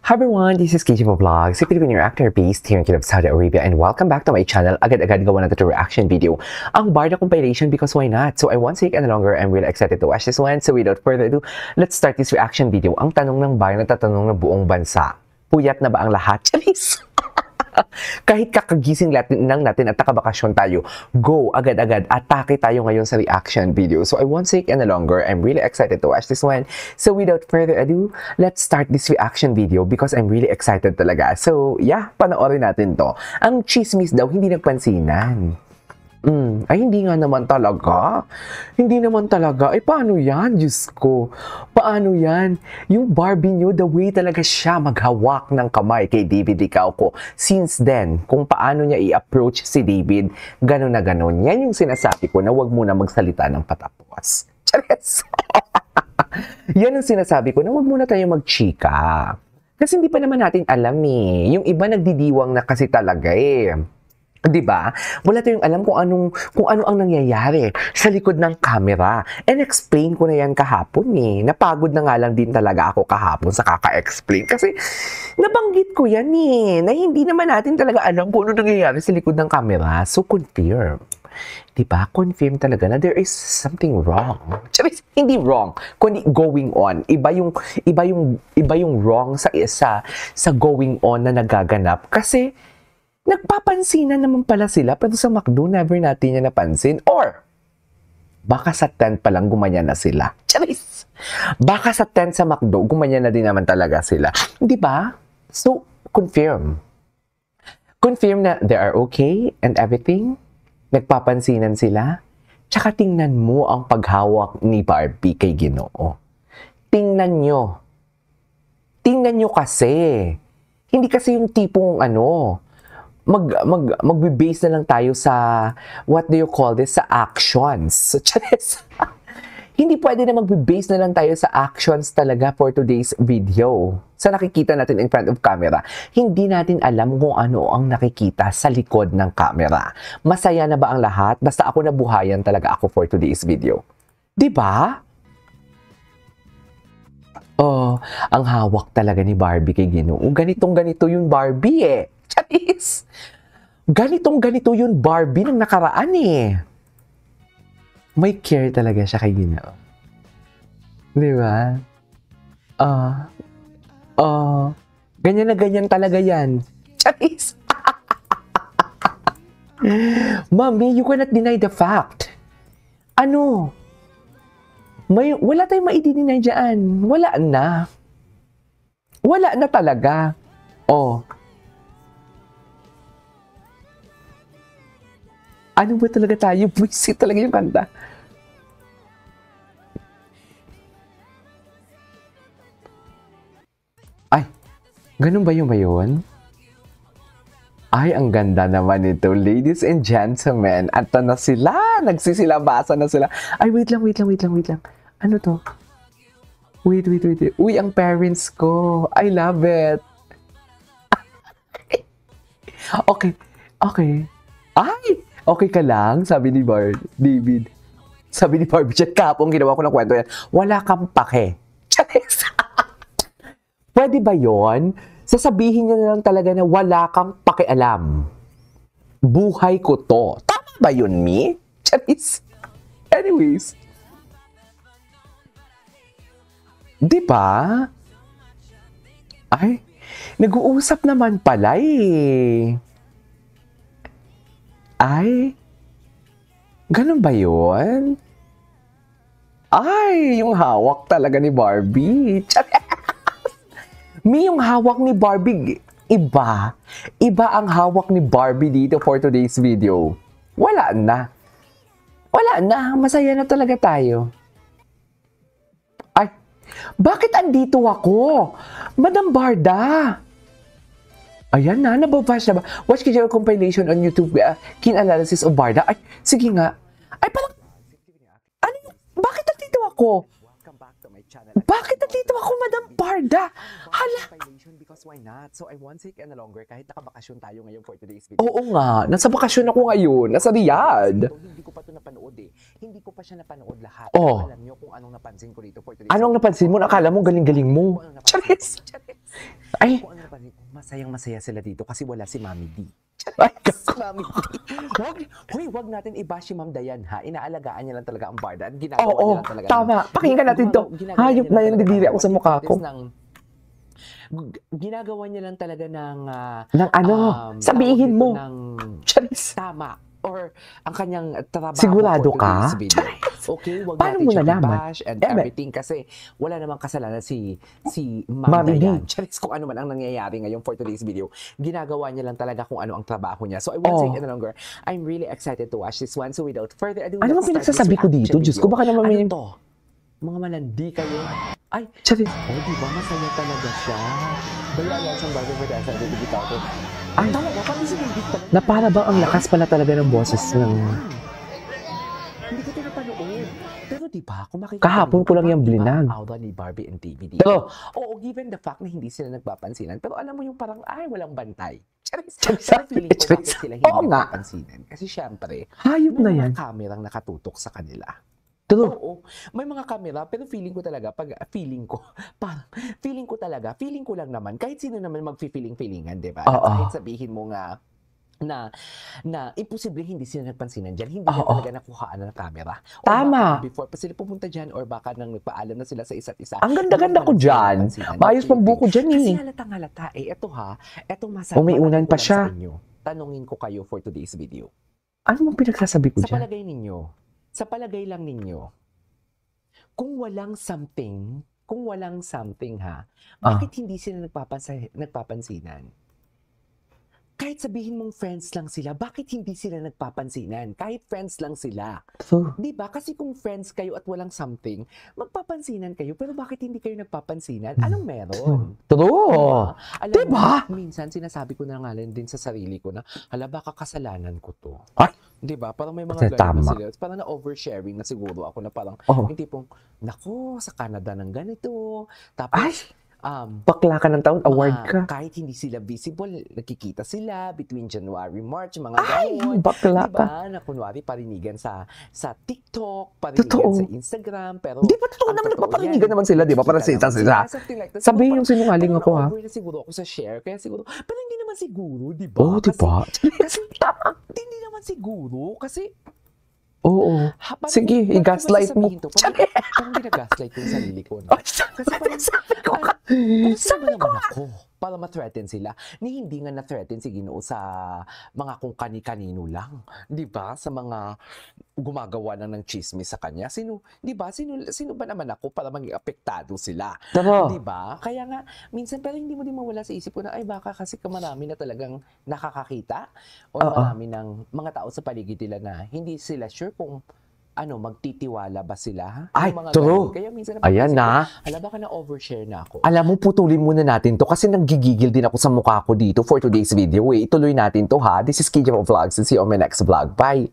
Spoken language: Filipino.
Hi everyone, this is KJ Vlogs, a Filipino actor based here in Kingdom of Saudi Arabia, and welcome back to my channel. Agad-agad gawa natin ito reaction video. Ang Barda compilation because why not? So I won't take any longer. I'm really excited to watch this one. So without further ado, let's start this reaction video. Ang tanong ng bayan na tatanong ng buong bansa. Puyat na ba ang lahat? Charis! Kahit kakagising lang natin at nakabakasyon tayo, go, agad-agad, atake tayo ngayon sa reaction video. So I won't take any longer. I'm really excited to watch this one. So without further ado, let's start this reaction video because I'm really excited talaga. So yeah, panoorin natin to. Ang chismis daw, hindi nagpansinan. Ay, hindi nga naman talaga. Hindi naman talaga. Ay, paano yan? Diyos ko. Paano yan? Yung Barbie nyo, the way talaga siya maghawak ng kamay kay David Licauco. Since then, kung paano niya i-approach si David, gano'n na gano'n. Yan yung sinasabi ko na wag muna magsalita ng patapos. Chares! Yan ang sinasabi ko na wag muna tayo magchika. Kasi hindi pa naman natin alam eh. Yung iba nagdidiwang na kasi talaga eh. 'Di ba? Wala tayong alam kung ano ang nangyayari sa likod ng camera. And explain ko na yan kahapon eh. Napagod na nga lang din talaga ako kahapon sa kaka-explain kasi nabanggit ko yan eh. Na hindi naman natin talaga alam kung ano nangyayari sa likod ng camera. So confirm. 'Di ba? Confirm talaga na there is something wrong. Hindi wrong, kundi going on. Iba yung wrong sa going on na nagaganap kasi nagpapansinan naman pala sila, pero sa McDo, never natin yan napansin. Or, baka sa tent pa lang gumanyan na sila. Charis! Baka sa tent sa McDo, gumanyan na din naman talaga sila. Di ba? So, confirm. Confirm na they are okay and everything. Nagpapansinan sila. Tsaka tingnan mo ang paghawak ni Barbie kay Ginoo. Tingnan nyo. Tingnan nyo kasi. Hindi kasi yung tipong magbe-base na lang tayo sa, what do you call this, sa actions. So, charis. Hindi pwede na magbe-base na lang tayo sa actions talaga for today's video. Sa nakikita natin in front of camera, hindi natin alam kung ano ang nakikita sa likod ng camera. Masaya na ba ang lahat? Basta ako nabuhayan talaga ako for today's video. Diba? Oh, ang hawak talaga ni Barbie kay Ginoo. Ganitong-ganito yung Barbie eh. Charis! Ganitong-ganito yung Barbie ng nakaraan eh. May care talaga siya kay Ginoo. Di ba? Ganyan na ganyan talaga yan. Charis! Mommy, you cannot deny the fact. Wala tayong maidinay dyan. Wala na. Wala na talaga. Ano ba talaga tayo? Buisit talaga yung kanta. Ay, ganun ba yun? Ay, ang ganda naman ito. Ladies and gentlemen, ato na sila. Nagsisilabasa na sila. Ay, wait lang. Ano to? Wait. Uy, ang parents ko. I love it. Okay. Ay! Okay ka lang? Sabi ni David. Sabi ni Barbie, chat kapong ginawa ko ng kwento yan. Wala kang pake. Charis! Pwede ba yon? Sasabihin niya na lang talaga na wala kang pakialam. Buhay ko to. Tama ba yun, Mi? Charis! Anyways. Di ba? Ay, nag-uusap naman pala eh. Ay, ganun ba yun? Ay, yung hawak talaga ni Barbie. Yung hawak ni Barbie, iba. Iba ang hawak ni Barbie dito for today's video. Wala na. Masaya na talaga tayo. Ay, bakit andito ako? Madam Barda. Ayan na, nababash na ba? Watch KJ compilation on YouTube, keen analysis of Barda. Ay, sige nga. Ay, parang, bakit nandito ako? Bakit nandito ako, Madam Barda? Hala. Why not? So I won't take any longer kahit nakabakasyon tayo ngayon for today's video. Oo nga, nasa bakasyon ako ngayon, nasa Riyadh. Hindi ko pa ito napanood eh. Hindi ko pa siya napanood lahat. Alam niyo kung anong napansin ko dito for today's video. Anong napansin mo? Akala mo galing-galing mo. Charis! Ay! Kung ano pa rin, masayang-masaya sila dito kasi wala si Mami D. Ay, Si Mami D. Wag natin i-bash si Ma'am Dayan, ha? Inaalagaan niya lang talaga ang barda at ginagawa Oo, niya lang talaga. tama. Pakinggan natin to. Hayop na yan, didiri ako sa mukha ko. Ginagawa niya lang talaga ng Nang ano, sabihin mo. ng Charis. tama or ang kanyang trabaho. Sigurado for ka? today's video. Okay, wag Paano natin mo siya nalaman? i-bash and everything kasi wala namang kasalanan si Ma'am Mami D. Dayan. Charis, kung ano man ang nangyayari ngayon for today's video, ginagawa niya lang talaga kung ano ang trabaho niya. So I won't say it any longer. I'm really excited to watch this one. So without further ado, Ano let's bang start this pinagsasabi ko dito? reaction Diyos ko, video. baka naman may... Ano to? Mga malandi kayo. Ay, Charis. di ba? Masaya talaga siya. Bala yan sa bagay for that. Sabi ko dito. Ay, Talaga, pati si David talaga. na para ba ang lakas pala talaga ng boses ng... Hindi ko ito napanood. Pero di ba, kung makikita Kahapon niyo, ko lang yung di ba, blinag. ang aura ni Barbie and DVD. Pero, Oo, given the fact na hindi sila nagpapansinan. Pero alam mo yung parang, ay, walang bantay. Charis. Charis. Pero feeling ko Charis. bakit sila hindi Oo nga. nagpapansinan. Kasi syempre, hayop na may yan. mga kamerang nakatutok sa kanila. True. Oo, may mga kamera, pero feeling ko talaga, feeling ko lang naman, kahit sino naman mag-feelingan, di ba? Oo. Kahit sabihin mo nga, na imposible hindi sila nagpansinan dyan, hindi na talaga nakuhaan ng camera. O Tama. baka before pa sila pumunta dyan, or baka nang nagpaalam na sila sa isa't isa. Ang ganda-ganda ko dyan. Maayos pang buko dyan Kasi eh. halatang-halata eh. Ito ha, ito masarap. Umiunan pa siya. Tanungin ko kayo for today's video. Ano mong pinagsasabi ko Sa dyan? palagay lang ninyo, kung walang something ha, bakit hindi sila nagpapansinan? Kahit sabihin mong friends lang sila, bakit hindi sila nagpapansinan? Kahit friends lang sila. True. Di ba? Kasi kung friends kayo at walang something, magpapansinan kayo, pero bakit hindi kayo nagpapansinan? Anong meron? True. Alam Diba? mo, minsan sinasabi ko na nga din sa sarili ko na, hala, baka kasalanan ko to. Ay! Di ba? Parang may Kasi mga ganun tama. na sila. Parang na-oversharing na siguro ako na parang, Oh. yung tipong, naku, sa Canada ng ganito. Ay! Tapos, Bakla ka ng taon, award ka. kahit hindi sila visible, nakikita sila between January, March, mga Ay, gano'n. bakla ka. Diba? Na kunwari parinigan sa TikTok, parinigan Totoo. sa Instagram, pero... Di ba totoo ang naman, totoo nagpaparinigan yan, naman sila, di ba? Para sa nakikita isa naman sila. something like that. Sabihin yung Siguro sinungaling parang ako ha. na-over na siguro ako sa share, kaya siguro, pero hindi naman siguro, di ba? Oo, di ba? Kasi, hindi naman siguro, kasi, Oo. Sige, i-gaslight mo. Parang gina-gaslight ko yung sarili ko. No? Kasi parang, Sabi ko ka. sabi ko ako, para ma-threaten sila, ni hindi nga na-threaten si Ginoo sa mga kung kani-kanino lang. Di ba? Sa mga gumagawa ng chismis sa kanya. Di ba? Sino ba naman ako para maging apektado sila? Tama. Di ba? Kaya nga, minsan, pero hindi mo din mawala sa isip ko na, ay baka kasi marami na talagang nakakakita o marami ng mga tao sa paligid nila na hindi sila sure kung magtitiwala ba sila? Ha? Ay, Yung mga true. ganun. Kaya minsan Ayan na. hala, baka na-overshare na ako. Alam mo, putulin muna natin to kasi nanggigigil din ako sa mukha ko dito for today's video. Ituloy natin to ha. This is KJ Vlogs and see you on my next vlog. Bye!